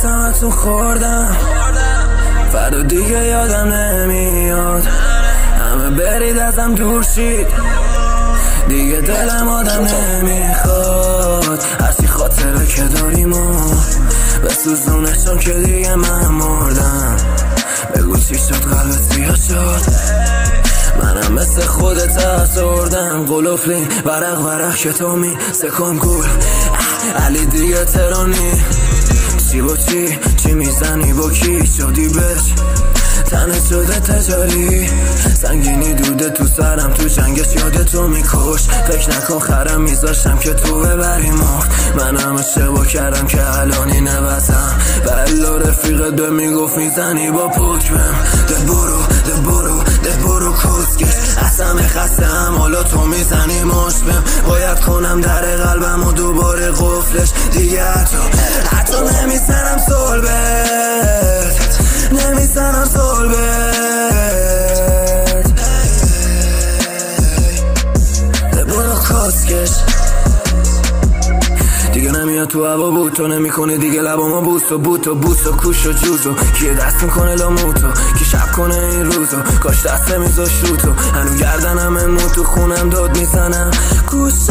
قسمتون خوردم، فردا دیگه یادم نمیاد، همه برید ازم دور شید، دیگه دلم آدم نمیخواد. هرچی خاطره که داریم و بسوزونه، چون که دیگه من مردم. بگو چی شد قلبت بیا شد، منم مثل خودت افسردم. قلوفلین ورق ورق که تو می سکن گول، علی دیگه ترانی. چی با چی میزنی با کی شدی بچ، تنت شده تجاری، سنگینی دوده تو سرم، تو جنگش یاد تو میکش. فکر نکن خرم میذاشتم که تو ببری مرد، منم اشتباه کردم که الانی نبتم. و الا رفیقت به میگفت میزنی با پکمم، ده برو کسکش، اصلا خستم حالا تو میزنی مشبم. باید کنم در قلبم و دوباره قفلش، دیگه حتی نمیزنم صلبت، نمیزنم صلبت. ده برو کسکش، دیگه نمیاد تو هوا بود، تو نمیکنه دیگه لبامو بوس و بوت و بوس و کوش و جوزو. کیه دست میکنه لاموتو، کی شب کنه این روزو، کاش دست میذاش رو تو. هنو گردنم امو تو خونم داد میزنم، کوشا